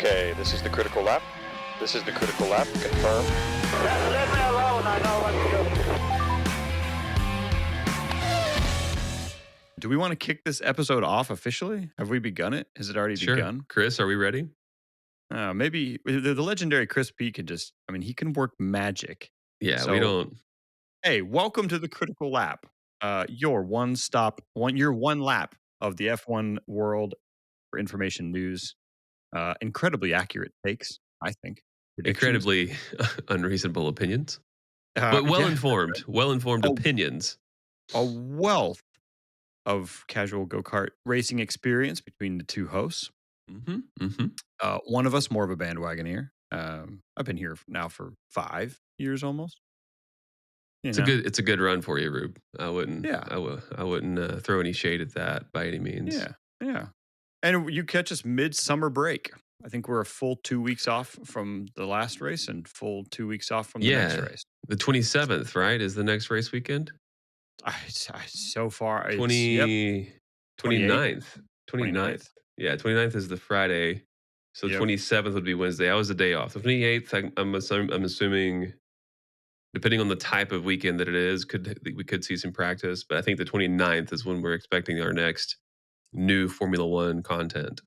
Okay, this is the critical lap. This is the critical lap. Confirm. Leave me alone. I know what to do. Do we want to kick this episode off officially? Have we begun it? Has it already begun? Chris, are we ready? Maybe the legendary Chris P can just, he can work magic. Yeah, So- we don't. Hey, welcome to the Critical Lap. Your one lap of the F1 world for information news. Incredibly accurate takes, I think. Predictions. Incredibly unreasonable opinions. But well-informed opinions. A wealth of casual go-kart racing experience between the two hosts. One of us more of a bandwagoneer. I've been here now for 5 years almost. It's a good run for you, Rube. I wouldn't throw any shade at that by any means. Yeah. And you catch us mid-summer break. I think we're a full 2 weeks off from the last race and full 2 weeks off from the next race. The 27th, right, is the next race weekend? So far, it's 29th. 29th. Yeah, 29th is the Friday. So the 27th would be Wednesday. I was the day off. The 28th, I'm assuming, depending on the type of weekend that it is, we could see some practice. But I think the 29th is when we're expecting our next new Formula One content.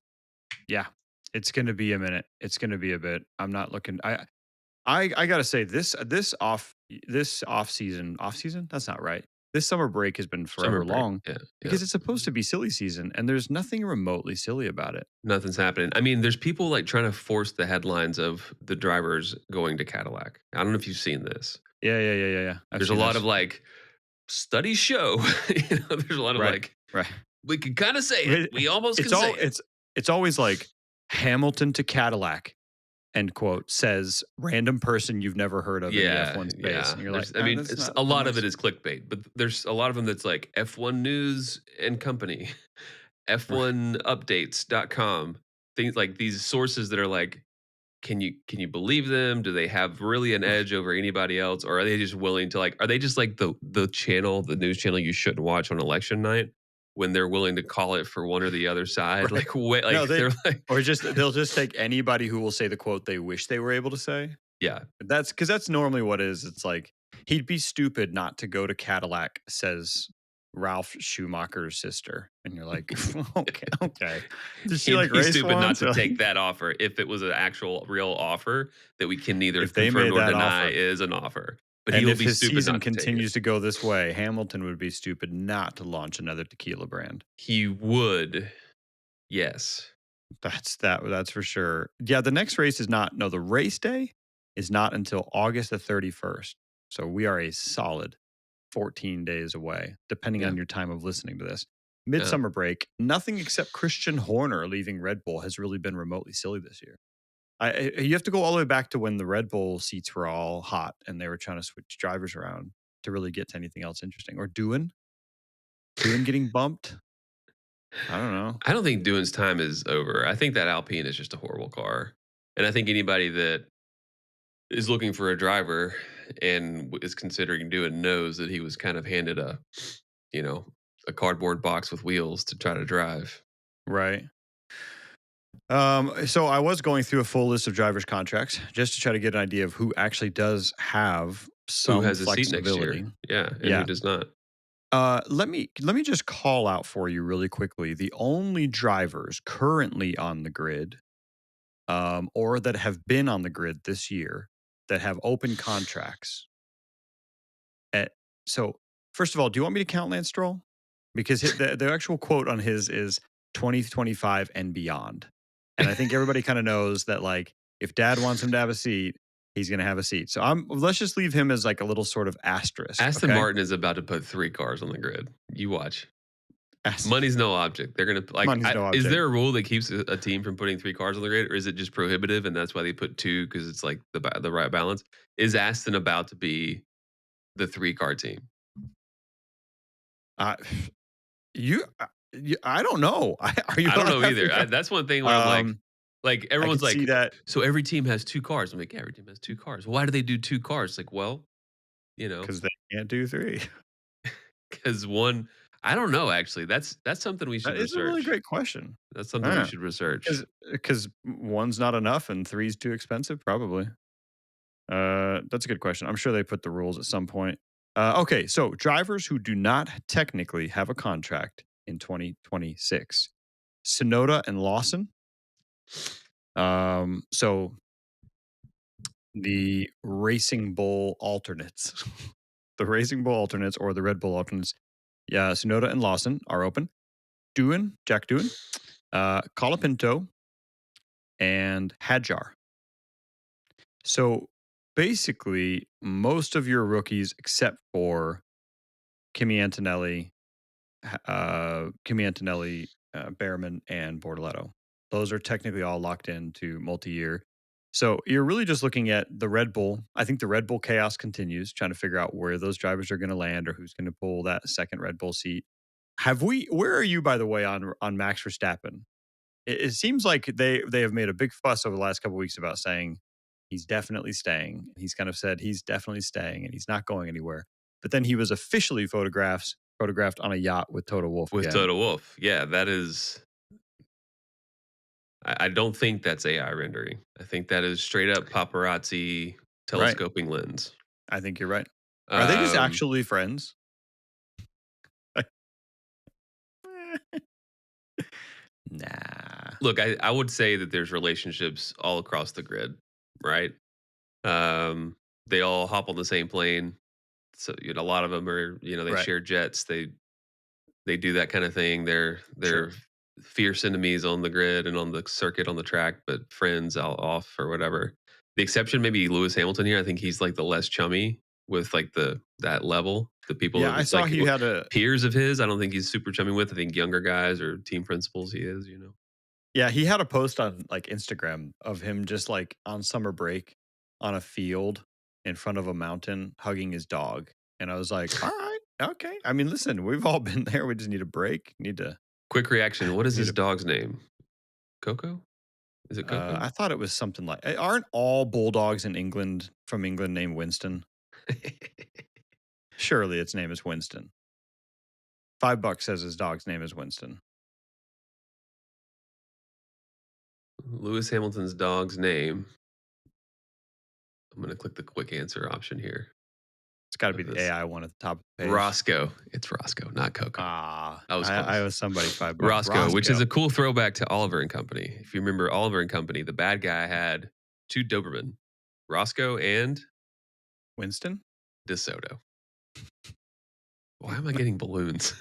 Yeah, it's going to be a minute. It's going to be a bit. I'm not looking. I got to say this off season. That's not right. This summer break has been forever long because it's supposed to be silly season, and there's nothing remotely silly about it. Nothing's happening. I mean, there's people like trying to force the headlines of the drivers going to Cadillac. I don't know if you've seen this. Yeah. There's a lot of like studies show. There's a lot of right. We can kind of say it. We almost can say it. It's always like Hamilton to Cadillac. End quote, says random person you've never heard of in the F1 space. Yeah. And you're like, it's a lot of it is clickbait, but there's a lot of them that's like F1 News and Company, F1updates.com, things like these sources that are like, can you believe them? Do they have really an edge over anybody else? Or are they just willing to are they just like the news channel you shouldn't watch on election night? When they're willing to call it for one or the other side, right. They'll just take anybody who will say the quote they wish they were able to say. Yeah, that's normally what it is. It's like he'd be stupid not to go to Cadillac, says Ralph Schumacher's sister, and you're like, okay. Does she he'd be stupid not to like, take that offer if it was an actual real offer that we can neither confirm or deny is an offer. But and he'll if be his stupid season not to continues to go this way, Hamilton would be stupid not to launch another tequila brand. He would, yes. That's for sure. Yeah, the next race the race day is not until August the 31st. So we are a solid 14 days away, depending on your time of listening to this. Midsummer break, nothing except Christian Horner leaving Red Bull has really been remotely silly this year. You have to go all the way back to when the Red Bull seats were all hot and they were trying to switch drivers around to really get to anything else interesting. Or Doohan getting bumped. I don't know. I don't think Doohan's time is over. I think that Alpine is just a horrible car. And I think anybody that is looking for a driver and is considering Doohan knows that he was kind of handed a cardboard box with wheels to try to drive. Right. So I was going through a full list of drivers' contracts just to try to get an idea of who actually does have some who has flexibility. A seat next year. Yeah, who does not. Let me just call out for you really quickly the only drivers currently on the grid, or that have been on the grid this year that have open contracts. So first of all, do you want me to count Lance Stroll? Because the actual quote on his is 2025 and beyond. And I think everybody kind of knows that, like, if Dad wants him to have a seat, he's going to have a seat. So let's just leave him as like a little sort of asterisk. Aston Martin is about to put 3 cars on the grid. You watch. Money's no object. They're going to is there a rule that keeps a team from putting 3 cars on the grid, or is it just prohibitive and that's why they put 2 because it's like the right balance? Is Aston about to be the 3-car team? I don't know. I don't know either. That's one thing where I'm like everyone's like, so every team has 2 cars. I'm like, yeah, every team has 2 cars. Why do they do 2 cars? Like, well, because they can't do 3. Because one, I don't know. Actually, that's something we should That is a really research. great question. That's something we should research. Because one's not enough and three's too expensive, probably. That's a good question. I'm sure they put the rules at some point. Okay, so drivers who do not technically have a contract in 2026, Sonoda and Lawson. So the Racing Bull alternates, the Racing Bull alternates or the Red Bull alternates. Yeah, Sonoda and Lawson are open. Jack Doohan, Colapinto, and Hadjar. So basically, most of your rookies, except for Kimi Antonelli, Behrman, and Bortoleto, those are technically all locked into multi-year. So you're really just looking at the Red Bull. I think the Red Bull chaos continues, trying to figure out where those drivers are going to land or who's going to pull that second Red Bull seat. Where are you, by the way, on Max Verstappen? It seems like they have made a big fuss over the last couple of weeks about saying he's definitely staying. He's kind of said he's definitely staying and he's not going anywhere. But then he was officially photographed on a yacht with Toto Wolff. With Toto Wolff. Yeah, that is. I don't think that's AI rendering. I think that is straight up paparazzi telescoping lens. I think you're right. Are they just actually friends? Nah. Look, I would say that there's relationships all across the grid, right? They all hop on the same plane. So a lot of them are, they share jets. They do that kind of thing. They're fierce enemies on the grid and on the circuit on the track, but friends off or whatever. The exception maybe Lewis Hamilton here. I think he's like the less chummy with like that level. The people I saw like, he had peers of his. I don't think he's super chummy with. I think younger guys or team principals he is, Yeah, he had a post on like Instagram of him just like on summer break on a field in front of a mountain hugging his dog. And I was like, all right, okay. I mean, listen, we've all been there. We just need a break. Quick reaction. What is his dog's name? Coco? Is it Coco? I thought it was something like, aren't all bulldogs in England from England named Winston? Surely its name is Winston. $5 says his dog's name is Winston. Lewis Hamilton's dog's name. I'm going to click the quick answer option here. It's got to be the AI one at the top of the page. Roscoe. It's Roscoe, not Coco. I owe somebody $5. Roscoe, which is a cool throwback to Oliver and Company. If you remember Oliver and Company, the bad guy had two Doberman, Roscoe and Winston DeSoto. Why am I getting balloons?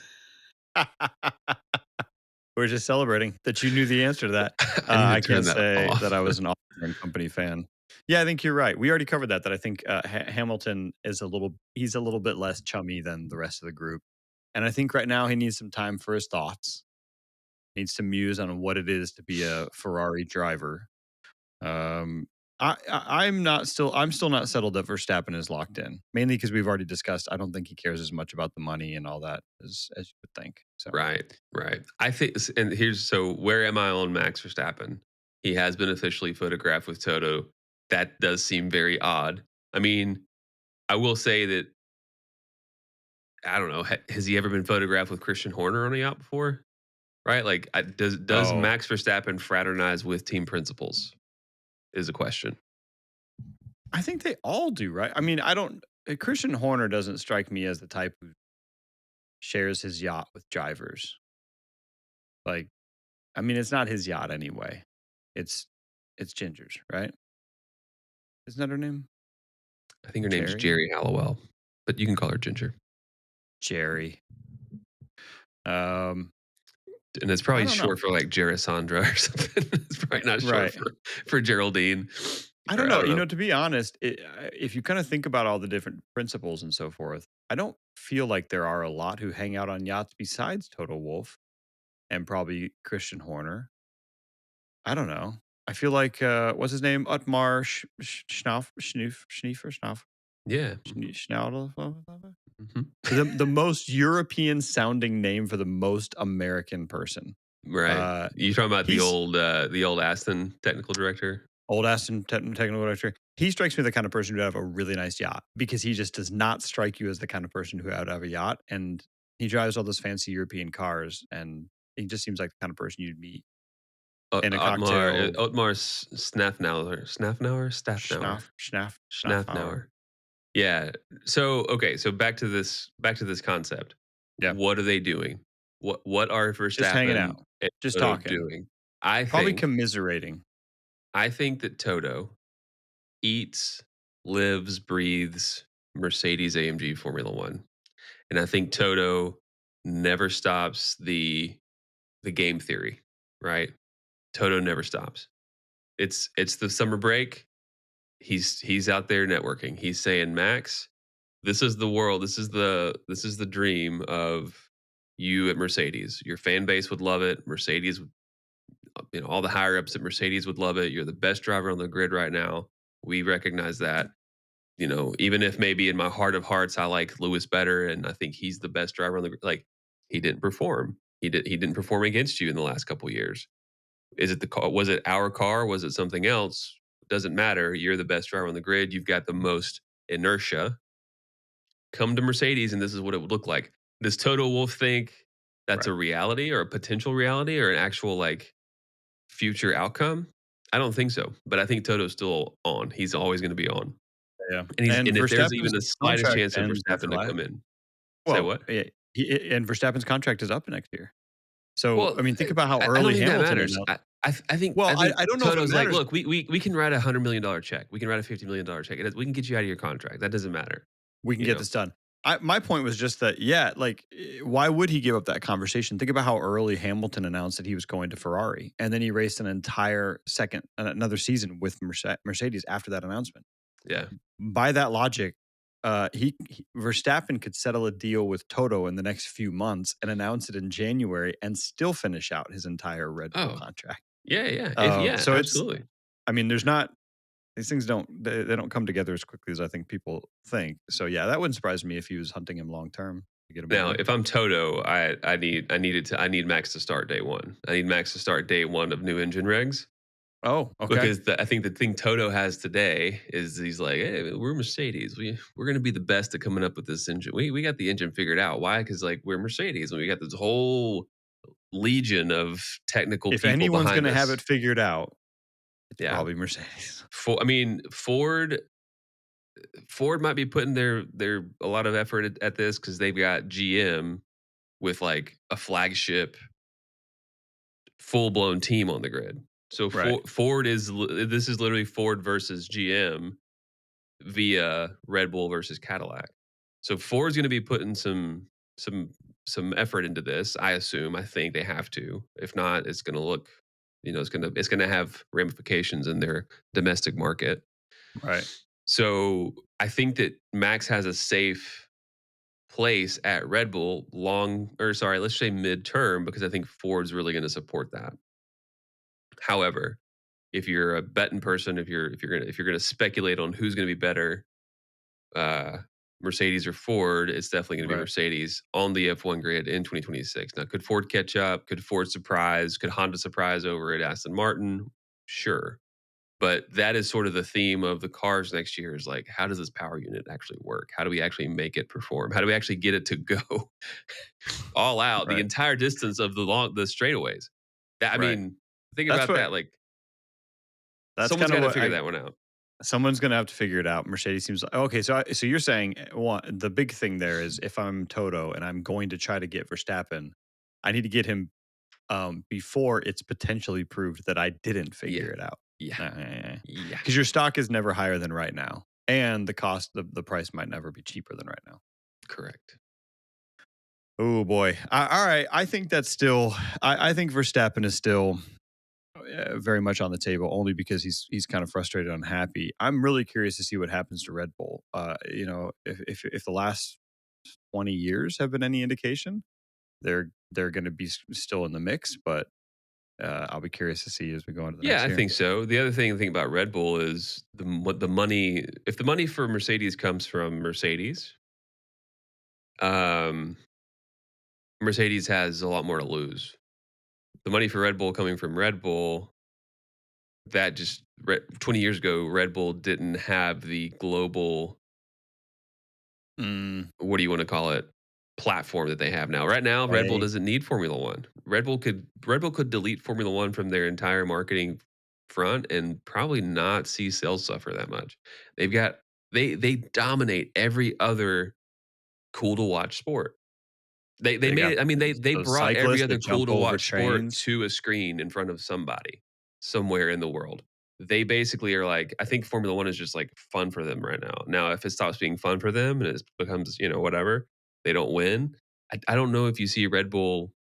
We're just celebrating that you knew the answer to that. I can't say that I was an Oliver and Company fan. Yeah, I think you're right. We already covered that I think Hamilton is he's a little bit less chummy than the rest of the group. And I think right now he needs some time for his thoughts. Needs to muse on what it is to be a Ferrari driver. I'm still not settled that Verstappen is locked in, mainly because we've already discussed. I don't think he cares as much about the money and all that as you would think. So. Right. I think, and where am I on Max Verstappen? He has been officially photographed with Toto. That does seem very odd. I mean, I will say that, I don't know, has he ever been photographed with Christian Horner on a yacht before? Right? Like, does Max Verstappen fraternize with team principals? Is a question. I think they all do, right? I mean, Christian Horner doesn't strike me as the type who shares his yacht with drivers. Like, I mean, it's not his yacht anyway. It's Ginger's, right? Isn't that her name? I think her name's Jerry Hallowell, but you can call her Ginger. Jerry. And it's probably short for like Gerasandra or something. It's probably not short for Geraldine. I don't know. To be honest, if you kind of think about all the different principles and so forth, I don't feel like there are a lot who hang out on yachts besides Toto Wolff and probably Christian Horner. I don't know. I feel like, what's his name? Utmar Schniefer. Yeah. Schnaudel. The most European sounding name for the most American person. Right. You talking about the old Aston technical director? Old Aston technical director. He strikes me the kind of person who would have a really nice yacht because he just does not strike you as the kind of person who would have a yacht. And He drives all those fancy European cars, and he just seems like the kind of person you'd meet in a Otmar cocktail. Staffnauer. Schnaffauer. Yeah. So okay. So back to this concept. Yeah, What are they doing? What are just hanging Verstappen out, and just Toto talking, doing? I probably think commiserating. that Toto eats, lives, breathes Mercedes AMG Formula One, and I think Toto never stops the game theory. Right? Toto never stops. It's the summer break. He's out there networking. He's saying, Max, this is the world. This is the dream of you at Mercedes. Your fan base would love it. Mercedes, all the higher ups at Mercedes would love it. You're the best driver on the grid right now. We recognize that. Even if maybe in my heart of hearts I like Lewis better, and I think he's the best driver on the grid. Like, he didn't perform. He didn't perform against you in the last couple of years. Is it the car? Was it our car? Was it something else? Doesn't matter. You're the best driver on the grid. You've got the most inertia. Come to Mercedes, and this is what it would look like. Does Toto Wolff think that's Right. a reality or a potential reality or an actual future outcome? I don't think so. But I think Toto's still on. He's always going to be on. Yeah, And if there's Verstappen's even the slightest contract chance of ends Verstappen after to last. come in, say Well, what? yeah, and Verstappen's contract is up next year. So, Well, I mean, think about how I early don't think that Hamilton matters. announced. I think Well, I think I don't know if it Toto's like, matters. look, we can write $100 million check. We can write a $50 million check. We can get you out of your contract. That doesn't matter. We can You get know? this done. My point was just that, yeah, why would he give up that conversation? Think about how early Hamilton announced that he was going to Ferrari, and then he raced an entire another season with Mercedes after that announcement. Yeah. By that logic, Verstappen could settle a deal with Toto in the next few months and announce it in January and still finish out his entire Red Bull contract. Yeah. So Absolutely. I mean, these things they don't come together as quickly as I think people think. So yeah, that wouldn't surprise me if he was hunting him long term to get him. Now, if I'm Toto, I need Max to start day one. I need Max to start day one of new engine regs. Oh, okay. Because I think the thing Toto has today is he's like, hey, we're Mercedes. We're going to be the best at coming up with this engine. We got the engine figured out. Why? Because we're Mercedes, and we got this whole legion of technical if people anyone's going to have it figured out, it's Yeah. probably Mercedes. Ford might be putting their a lot of effort at this because they've got GM with a flagship full blown team on the grid. So Right. Ford is literally Ford versus GM via Red Bull versus Cadillac. So Ford's going to be putting some effort into this. I assume. I think they have to. If not, it's going to look, it's going to have ramifications in their domestic market. Right. So I think that Max has a safe place at Red Bull let's say midterm, because I think Ford's really going to support that. However, if you're a betting person, if you're gonna speculate on who's going to be better, Mercedes or Ford, it's definitely going to be Mercedes on the F1 grid in 2026. Now, could Ford catch up? Could Ford surprise? Could Honda surprise over at Aston Martin? Sure. But that is sort of the theme of the cars next year is how does this power unit actually work? How do we actually make it perform? How do we actually get it to go all out the entire distance of the straightaways? I mean, think about that. That's someone's got to figure that one out. Someone's going to have to figure it out. Mercedes seems okay. So you're saying the big thing there is if I'm Toto and I'm going to try to get Verstappen, I need to get him before it's potentially proved that I didn't figure it out. Yeah. Because your stock is never higher than right now, and the price might never be cheaper than right now. Correct. Oh boy. All right. I think that's still. I think Verstappen is still very much on the table, only because he's kind of frustrated, unhappy. I'm really curious to see what happens to Red Bull. If the last 20 years have been any indication, they're going to be still in the mix, but I'll be curious to see as we go into the next year. I think so. The other thing about Red Bull is the money. If the money for Mercedes comes from Mercedes, Mercedes has a lot more to lose. The money for Red Bull coming from Red Bull, 20 years ago, Red Bull didn't have the global, what do you want to call it? platform that they have now. Right now, Red Bull doesn't need Formula One. Red Bull could delete Formula One from their entire marketing front and probably not see sales suffer that much. They've got they dominate every other cool to watch sport. They made it. I mean, they brought every other cool to watch sport to a screen in front of somebody somewhere in the world. They basically are like, I think Formula One is just like fun for them right now. Now, if it stops being fun for them and it becomes, whatever, they don't win. I don't know if you see Red Bull.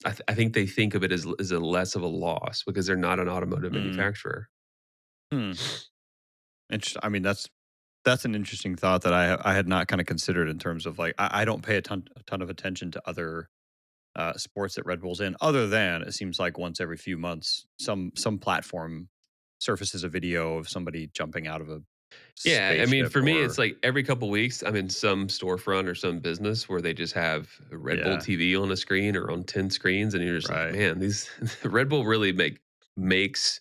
I think they think of it as a less of a loss because they're not an automotive manufacturer. Interesting. I mean, that's an interesting thought that I had not kind of considered in terms of like I don't pay a ton of attention to other sports that Red Bull's in, other than it seems like once every few months some platform surfaces a video of somebody jumping out of a I mean, for me, it's like every couple weeks I'm in some storefront or some business where they just have a Red Bull TV on a screen or on 10 screens, and you're just like, man, these Red Bull really makes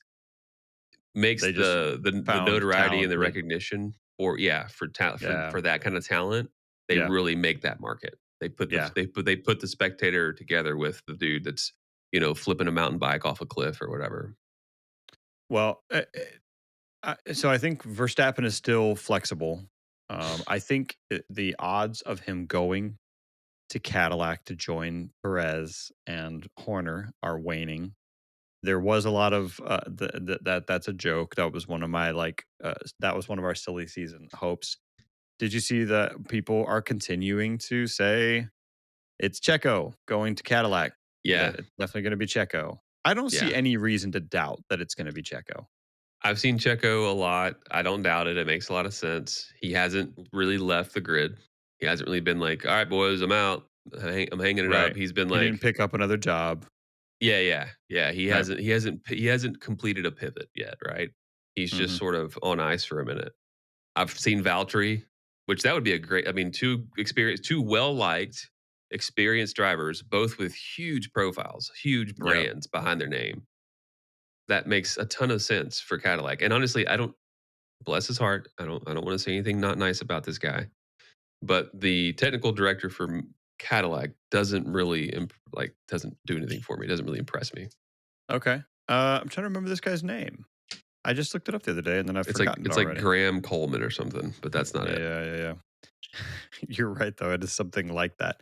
the notoriety and the recognition for that kind of talent. They really make that market. They put the spectator together with the dude that's flipping a mountain bike off a cliff or whatever. Well, so I think Verstappen is still flexible. I think the odds of him going to Cadillac to join Perez and Horner are waning. There was a lot of that's a joke. That was one of my that was one of our silly season hopes. Did you see that people are continuing to say it's Checo going to Cadillac? Yeah, it's definitely going to be Checo. I don't see any reason to doubt that it's going to be Checo. I've seen Checo a lot. I don't doubt it. It makes a lot of sense. He hasn't really left the grid. He hasn't really been like, all right, boys, I'm out. I'm hanging it up. He's been he didn't pick up another job. Yeah. He hasn't completed a pivot yet, right? He's just sort of on ice for a minute. I've seen Valtteri, which that would be two well-liked, experienced drivers, both with huge profiles, huge brands behind their name. That makes a ton of sense for Cadillac. And honestly, bless his heart, I don't want to say anything not nice about this guy, but the technical director for Cadillac doesn't really doesn't do anything for me. Doesn't really impress me. Okay. I'm trying to remember this guy's name. I just looked it up the other day and then I've forgotten it's already. Like Graham Coleman or something, but that's not it. Yeah. You're right though. It is something like that.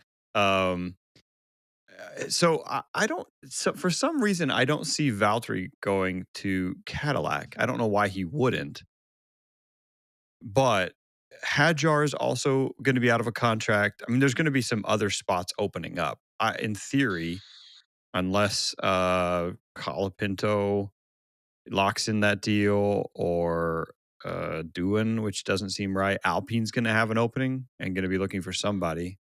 So I don't. So for some reason, I don't see Valtteri going to Cadillac. I don't know why he wouldn't. But Hadjar is also going to be out of a contract. I mean, there's going to be some other spots opening up. In theory, unless Colapinto locks in that deal or Doohan, which doesn't seem right. Alpine's going to have an opening and going to be looking for somebody.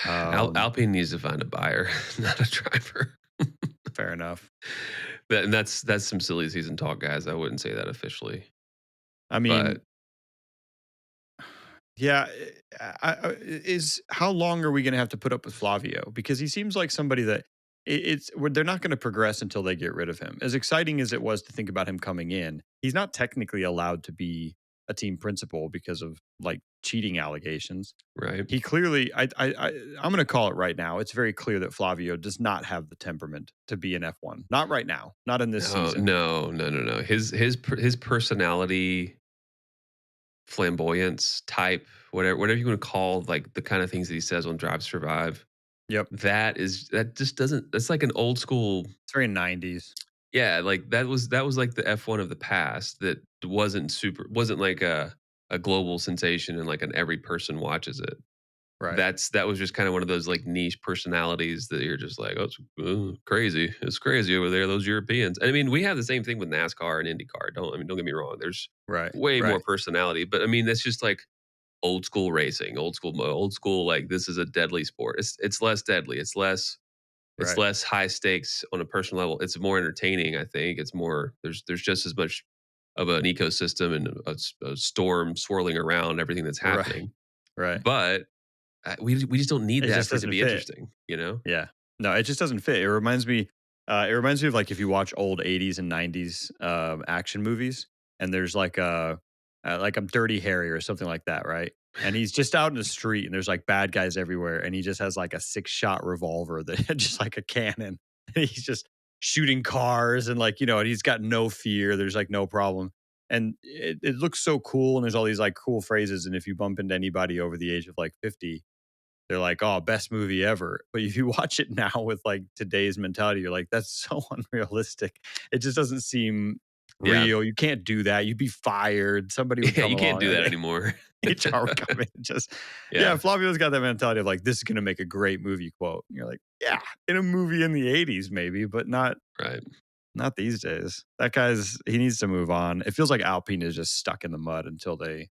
Alpine needs to find a buyer, not a driver. Fair enough. That's some silly season talk, guys. I wouldn't say that officially. I mean, how long are we going to have to put up with Flavio? Because he seems like somebody that they're not going to progress until they get rid of him. As exciting as it was to think about him coming in, he's not technically allowed to be a team principal because of cheating allegations. Right. He clearly, I'm going to call it right now. It's very clear that Flavio does not have the temperament to be an F1. Not right now. Not in this season. No. His personality, flamboyance, type, whatever you want to call the kind of things that he says on Drive to Survive. Yep. That just doesn't. That's like an old school. It's very 90s. Yeah, that was like the F1 of the past that wasn't like a global sensation and like every person watches it. Right. That was just kind of one of those niche personalities that you're just like, oh, it's crazy. It's crazy over there, those Europeans. And I mean, we have the same thing with NASCAR and IndyCar. Don't get me wrong. There's way more personality, but I mean, that's just like old school racing, old school. This is a deadly sport. It's less deadly. It's less high stakes on a personal level. It's more entertaining. I think it's more. There's just as much of an ecosystem and a storm swirling around everything that's happening. Right. But we just don't need that for it to be interesting. Yeah. No, it just doesn't fit. It reminds me. Of if you watch old 80s and 90s action movies, and there's like a Dirty Harry or something like that, right? And he's just out in the street and there's like bad guys everywhere. And he just has like a 6-shot revolver that just like a cannon. And he's just shooting cars and like, and he's got no fear. There's like no problem. And it looks so cool. And there's all these like cool phrases. And if you bump into anybody over the age of like 50, they're like, oh, best movie ever. But if you watch it now with like today's mentality, you're like, that's so unrealistic. It just doesn't seem real. You can't do that. You'd be fired. Somebody would come you can't along do that anymore. HR would come in and just, Flavio's got that mentality of like, this is going to make a great movie quote. And you're like, yeah, in a movie in the 80s, maybe, but not these days. That he needs to move on. It feels like Alpine is just stuck in the mud until they.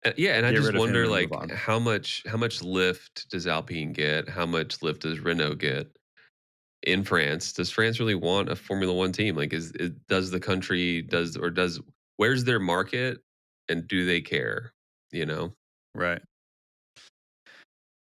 And I just wonder, like, how much lift does Alpine get? How much lift does Renault get in France? Does France really want a Formula One team? Like, does the country where's their market, and do they care? Right.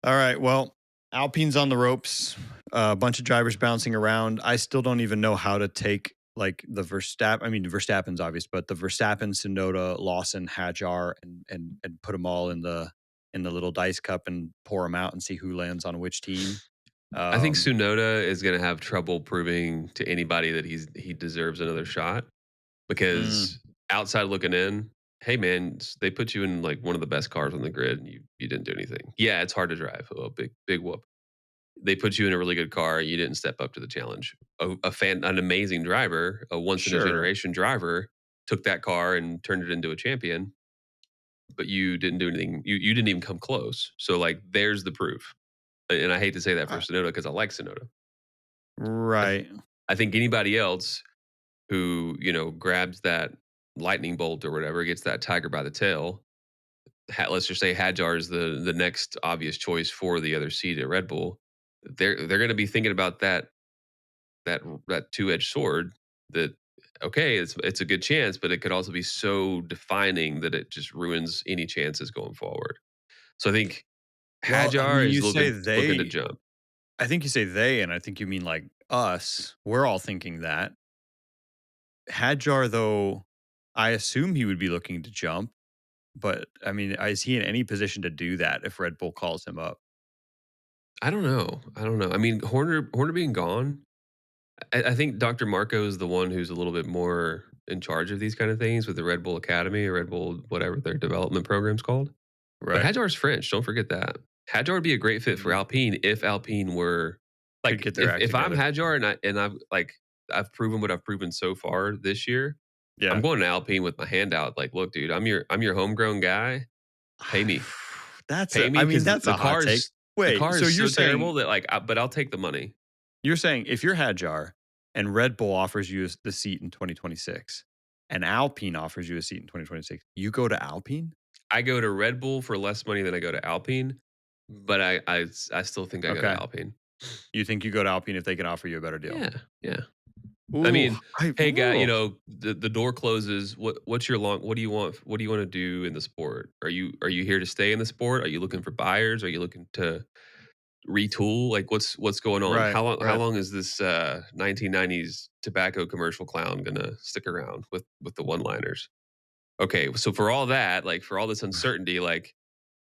All right. Well, Alpine's on the ropes. A bunch of drivers bouncing around. I still don't even know how to take like the Verstappen. I mean, Verstappen's obvious, but the Verstappen, Tsunoda, Lawson, Hadjar, and put them all in the little dice cup and pour them out and see who lands on which team. I think Tsunoda is going to have trouble proving to anybody that he deserves another shot, because outside looking in, hey man, they put you in like one of the best cars on the grid and you didn't do anything. Yeah, it's hard to drive. Oh, big whoop. They put you in a really good car. You didn't step up to the challenge. An amazing driver, a once in a generation driver, took that car and turned it into a champion. But you didn't do anything. You didn't even come close. So like, there's the proof. And I hate to say that for Tsunoda because I like Tsunoda. Right. I think anybody else who grabs that lightning bolt or whatever, gets that tiger by the tail. Let's just say Hadjar is the next obvious choice for the other seat at Red Bull. They're going to be thinking about that two-edged sword. That it's a good chance, but it could also be so defining that it just ruins any chances going forward. So I think Hadjar is looking to jump. I think you say they, and I think you mean like us. We're all thinking that. Hadjar, though, I assume he would be looking to jump. But, I mean, is he in any position to do that if Red Bull calls him up? I don't know. I mean, Horner being gone, I think Dr. Marco is the one who's a little bit more in charge of these kind of things with the Red Bull Academy or Red Bull, whatever their development program's called. Right. But Hadjar's French. Don't forget that. Hadjar would be a great fit for Alpine if Alpine were like, if I'm Hadjar and I've proven what I've proven so far this year. Yeah. I'm going to Alpine with my hand out. Like, look, dude, I'm your homegrown guy. Pay me. That's a hot take. Wait, the car is so terrible that but I'll take the money. You're saying if you're Hadjar and Red Bull offers you the seat in 2026 and Alpine offers you a seat in 2026, you go to Alpine? I go to Red Bull for less money than I go to Alpine, but I still think I go to Alpine. You think you go to Alpine if they can offer you a better deal? Yeah. Ooh, I mean, hey guy, the door closes. What do you want? What do you want to do in the sport? Are you here to stay in the sport? Are you looking for buyers? Are you looking to retool? Like what's going on? Right, how long is this 1990s tobacco commercial clown gonna stick around with the one-liners? Okay, so for all that, like for all this uncertainty, like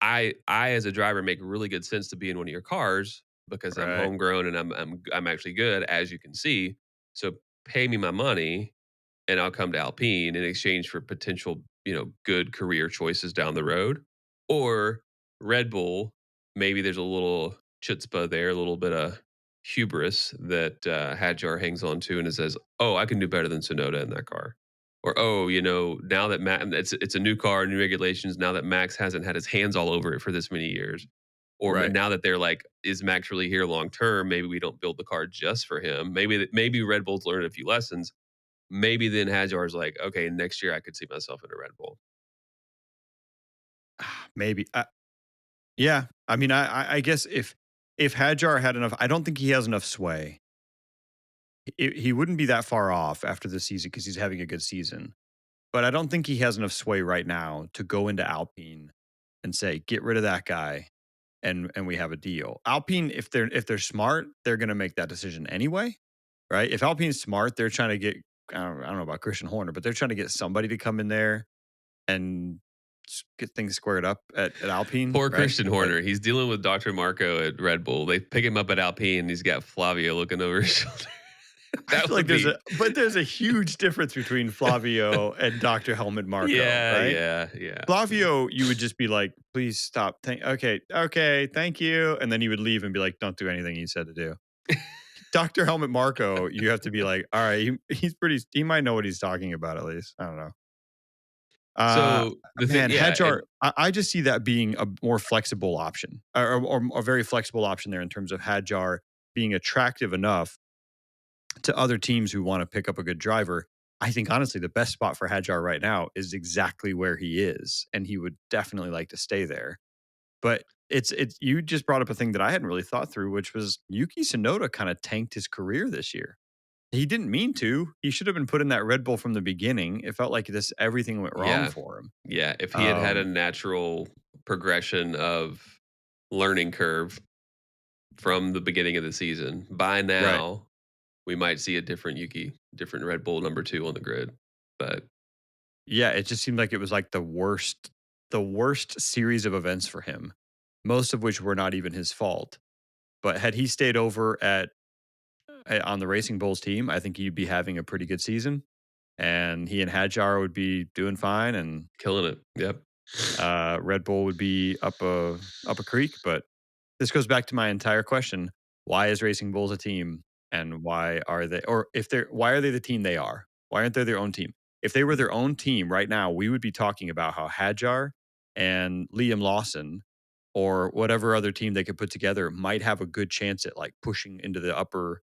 I as a driver make really good sense to be in one of your cars because I'm homegrown and I'm actually good, as you can see. So pay me my money and I'll come to Alpine in exchange for potential, good career choices down the road. Or Red Bull, maybe there's a little chutzpah there, a little bit of hubris that Hadjar hangs on to and it says, oh, I can do better than Tsunoda in that car. Or, now that it's a new car, new regulations, now that Max hasn't had his hands all over it for this many years. Or now that they're like, is Max really here long term? Maybe we don't build the car just for him. Maybe Red Bull's learned a few lessons. Maybe then Hadjar's like, okay, next year I could see myself in a Red Bull. Maybe. Yeah. I mean, I guess if Hadjar had enough, I don't think he has enough sway. He wouldn't be that far off after the season because he's having a good season. But I don't think he has enough sway right now to go into Alpine and say, get rid of that guy. And we have a deal. Alpine, if they're smart, they're going to make that decision anyway, right? If Alpine's smart, they're trying to get, I don't know about Christian Horner, but they're trying to get somebody to come in there and get things squared up at Alpine. Poor right? Christian Horner. He's dealing with Dr. Marco at Red Bull. They pick him up at Alpine, and he's got Flavio looking over his shoulder. I feel like there's a huge difference between Flavio and Dr. Helmut Marko. right? Yeah. Flavio, you would just be like, please stop. Okay, thank you. And then he would leave and be like, don't do anything he said to do. Dr. Helmut Marko, you have to be like, all right, he might know what he's talking about at least. I don't know. So the thing, Hadjar, I just see that being a more flexible option, or a very flexible option there in terms of Hadjar being attractive enough to other teams who want to pick up a good driver. I think honestly the best spot for Hadjar right now is exactly where he is, and he would definitely like to stay there. But it's you just brought up a thing that I hadn't really thought through, which was Yuki Tsunoda kind of tanked his career this year. He didn't mean to. He should have been put in that Red Bull from the beginning. It felt like everything went wrong for him. Yeah, if he had a natural progression of learning curve from the beginning of the season, by now we might see a different Yuki, different Red Bull number 2 on the grid. But yeah, it just seemed like it was like the worst series of events for him, most of which were not even his fault. But had he stayed over on the Racing Bulls team, I think he'd be having a pretty good season, and he and Hadjar would be doing fine and killing it. Yep. Red Bull would be up a creek. But this goes back to my entire question: why is Racing Bulls a team, and why are they? Or why are they the team they are? Why aren't they their own team? If they were their own team right now, we would be talking about how Hadjar and Liam Lawson or whatever other team they could put together might have a good chance at like pushing into the upper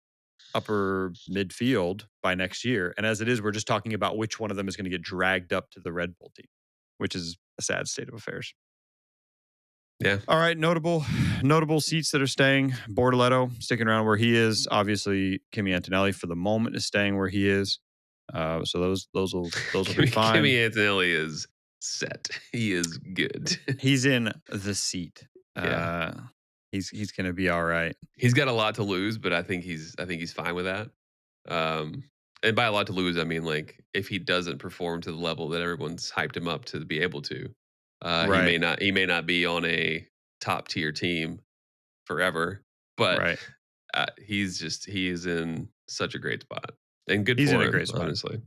midfield by next year. And as it is, we're just talking about which one of them is going to get dragged up to the Red Bull team, which is a sad state of affairs. Yeah. All right. Notable seats that are staying. Bortoleto sticking around where he is. Obviously, Kimi Antonelli for the moment is staying where he is. So those will be fine. Kimi Antonelli is set. He is good. He's in the seat. Yeah. He's going to be all right. He's got a lot to lose, but I think he's fine with that. And by a lot to lose, I mean like if he doesn't perform to the level that everyone's hyped him up to be able to, he may not be on a top tier team forever. But he is in such a great spot, and good he's for in him, a great spot, honestly.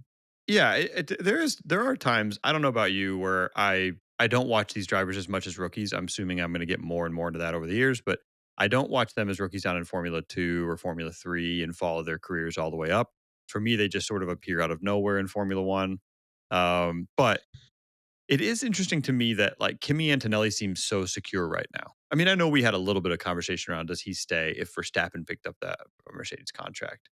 Yeah, there are times, I don't know about you, where I don't watch these drivers as much as rookies. I'm assuming I'm going to get more and more into that over the years, but I don't watch them as rookies down in Formula 2 or Formula 3 and follow their careers all the way up. For me, they just sort of appear out of nowhere in Formula 1. But it is interesting to me that like Kimi Antonelli seems so secure right now. I mean, I know we had a little bit of conversation around does he stay if Verstappen picked up that Mercedes contract.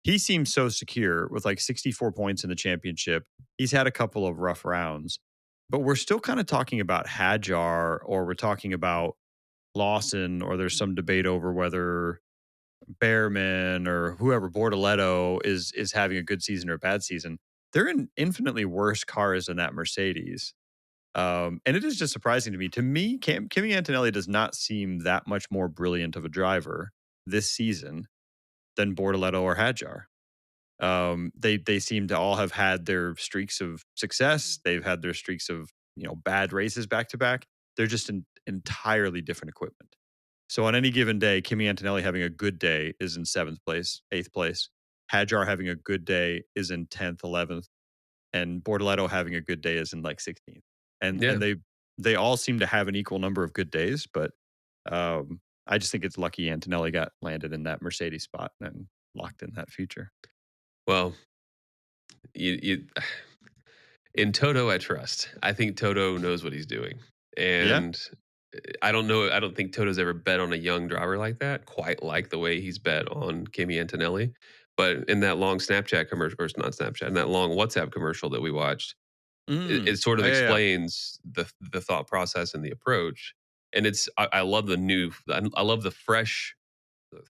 He seems so secure with like 64 points in the championship. He's had a couple of rough rounds, but we're still kind of talking about Hadjar, or we're talking about Lawson, or there's some debate over whether Behrman or whoever, Bortoleto, is having a good season or a bad season. They're in infinitely worse cars than that Mercedes. And it is just surprising to me. To me, Kimi Antonelli does not seem that much more brilliant of a driver this season than Bortoleto or Hadjar. They seem to all have had their streaks of success. They've had their streaks of bad races back to back. They're just in entirely different equipment. So on any given day, Kimi Antonelli having a good day is in 7th place, 8th place. Hadjar having a good day is in 10th, 11th, and Bortoleto having a good day is in like 16th. And they all seem to have an equal number of good days, but I just think it's lucky Antonelli got landed in that Mercedes spot and locked in that future. Well, you in Toto, I trust. I think Toto knows what he's doing, and I don't know. I don't think Toto's ever bet on a young driver like that, quite like the way he's bet on Kimi Antonelli. But in that long Snapchat commercial, or not Snapchat, in that long WhatsApp commercial that we watched, it sort of explains the thought process and the approach. And I love I love the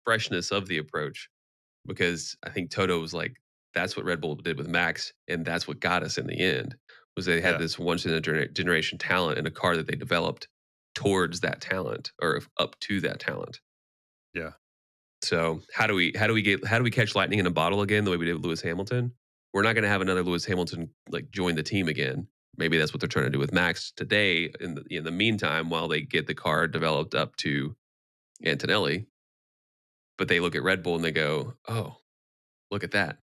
freshness of the approach, because I think Toto was like, that's what Red Bull did with Max, and that's what got us in the end, was they had this once in a generation talent in a car that they developed towards that talent, or up to that talent. Yeah. So how do we catch lightning in a bottle again the way we did with Lewis Hamilton? We're not going to have another Lewis Hamilton like join the team again, maybe that's what they're trying to do with Max today. In the meantime, while they get the car developed up to Antonelli, but they look at Red Bull and they go, "Oh, look at that!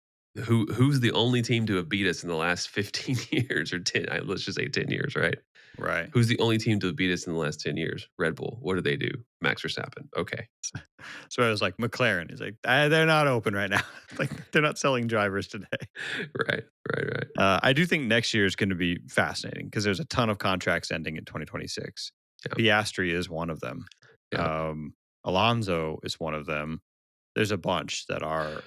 Who's the only team to have beat us in the last 15 years or 10? Let's just say 10 years, right? Right. Who's the only team to have beat us in the last 10 years? Red Bull. What do they do? Max Verstappen. Okay. So I was like, McLaren. He's like, they're not open right now. Like, they're not selling drivers today. Right. I do think next year is going to be fascinating because there's a ton of contracts ending in 2026. Yeah. Piastri is one of them. Yeah. Alonso is one of them. There's a bunch that are.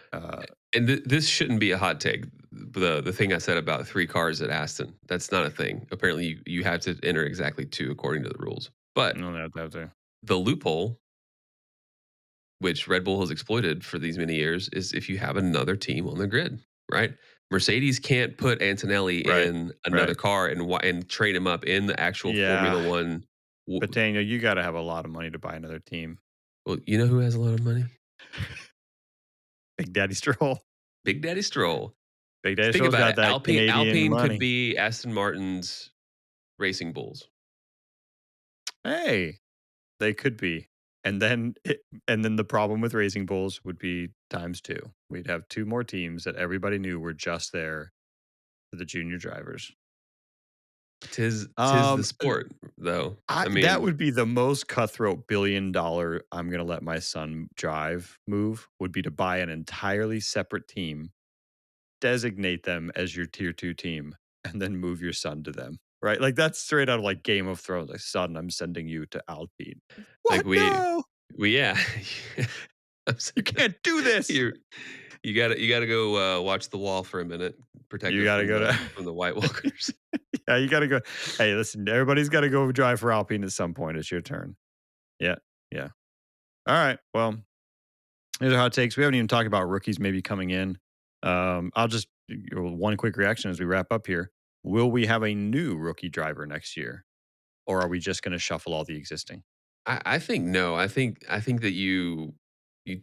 And this shouldn't be a hot take. The thing I said about 3 cars at Aston, that's not a thing. Apparently, you have to enter exactly 2 according to the rules. But the loophole, which Red Bull has exploited for these many years, is if you have another team on the grid, right? Mercedes can't put Antonelli in another car and train him up in the actual Formula One. But Daniel, you got to have a lot of money to buy another team. Well, you know who has a lot of money? Big Daddy Stroll. Big Daddy Stroll. Big Daddy Stroll's got that Alpine money. Could be Aston Martin's Racing Bulls. Hey, they could be. And then the problem with Racing Bulls would be times 2. We'd have 2 more teams that everybody knew were just there for the junior drivers. Tis the sport, though. I mean, that would be the most cutthroat $1 billion I'm going to let my son drive move would be to buy an entirely separate team, designate them as your tier 2 team, and then move your son to them. Right? Like that's straight out of like Game of Thrones. Like, son, I'm sending you to Alpine. What? Like No! Yeah. You can't do this. You gotta go watch The Wall for a minute. Protect you gotta go from the White Walkers. Yeah, you gotta go. Hey, listen, everybody's gotta go drive for Alpine at some point. It's your turn. Yeah. All right. Well, here's our hot takes. We haven't even talked about rookies maybe coming in. I'll just one quick reaction as we wrap up here. Will we have a new rookie driver next year, or are we just going to shuffle all the existing? I think no. I think that you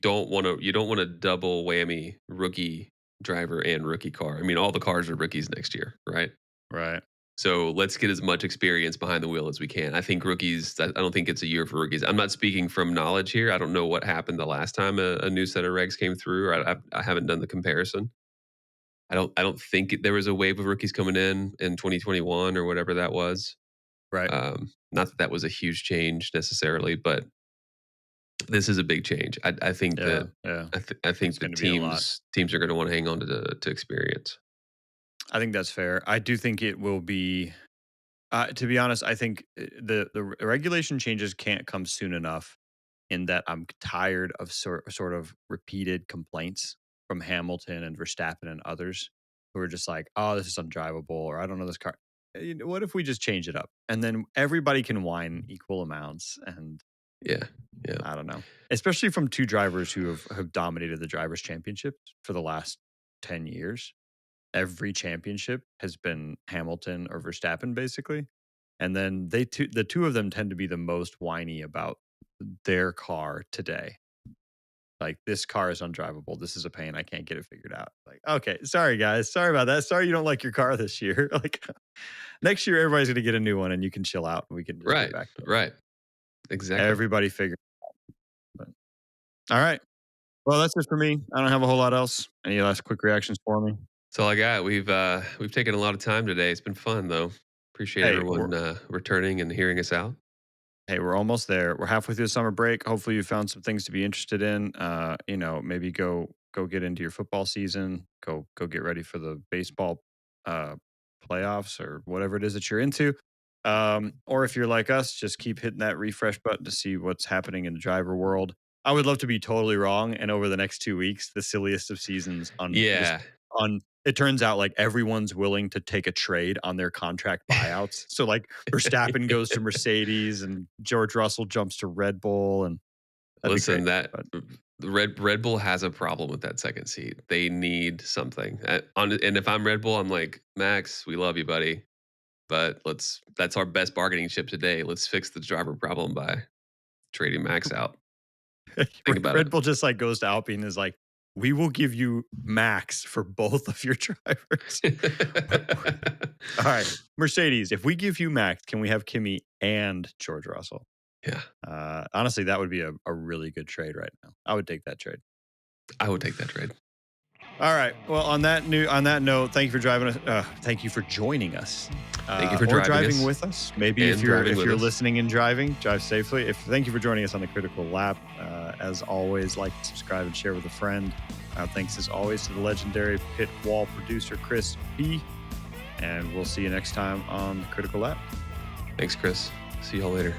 don't want to double whammy rookie driver and rookie car. I mean, all the cars are rookies next year, right? Right. So let's get as much experience behind the wheel as we can. I think rookies. I don't think it's a year for rookies. I'm not speaking from knowledge here. I don't know what happened the last time a new set of regs came through. I haven't done the comparison. I don't think there was a wave of rookies coming in 2021 or whatever that was. Right. Not that was a huge change necessarily, but this is a big change. I think that I think the teams are going to want to hang on to experience. I think that's fair. I do think it will be. To be honest, I think the regulation changes can't come soon enough. In that, I'm tired of sort of repeated complaints from Hamilton and Verstappen and others who are just like, "Oh, this is undrivable," or "I don't know this car." What if we just change it up and then everybody can whine equal amounts? And yeah, I don't know, especially from 2 drivers who have dominated the drivers' championships for the last 10 years. Every championship has been Hamilton or Verstappen, basically. And then the 2 of them tend to be the most whiny about their car today. Like, this car is undrivable. This is a pain. I can't get it figured out. Like, okay, sorry guys. Sorry about that. Sorry you don't like your car this year. Like, next year everybody's going to get a new one and you can chill out and we can just get back to it. Right. Exactly. Everybody figured it out. But, all right. Well, that's it for me. I don't have a whole lot else. Any last quick reactions for me? That's all I got. We've taken a lot of time today. It's been fun though. Appreciate everyone returning and hearing us out. Hey, we're almost there. We're halfway through the summer break. Hopefully you found some things to be interested in. Maybe go get into your football season. Go get ready for the baseball playoffs or whatever it is that you're into. Or if you're like us, just keep hitting that refresh button to see what's happening in the driver world. I would love to be totally wrong. And over the next 2 weeks, the silliest of seasons it turns out like everyone's willing to take a trade on their contract buyouts. So like Verstappen goes to Mercedes and George Russell jumps to Red Bull. And listen, Red Bull has a problem with that second seat. They need something. And if I'm Red Bull, I'm like, Max, we love you, buddy, but that's our best bargaining chip today. Let's fix the driver problem by trading Max out. Think about Red Bull just like goes to Alpine and is like, we will give you max for both of your drivers. All right, Mercedes, if we give you max, can we have Kimi and George Russell? Yeah. Honestly, that would be a really good trade right now. I would take that trade. I would take that trade. All right. Well, on that note, thank you for driving us. Thank you for joining us. Thank you for driving with us. Maybe if you're listening and driving, drive safely. Thank you for joining us on the Critical Lap. As always, like, subscribe, and share with a friend. Thanks as always to the legendary pit wall producer Chris P. And we'll see you next time on the Critical Lap. Thanks, Chris. See y'all later.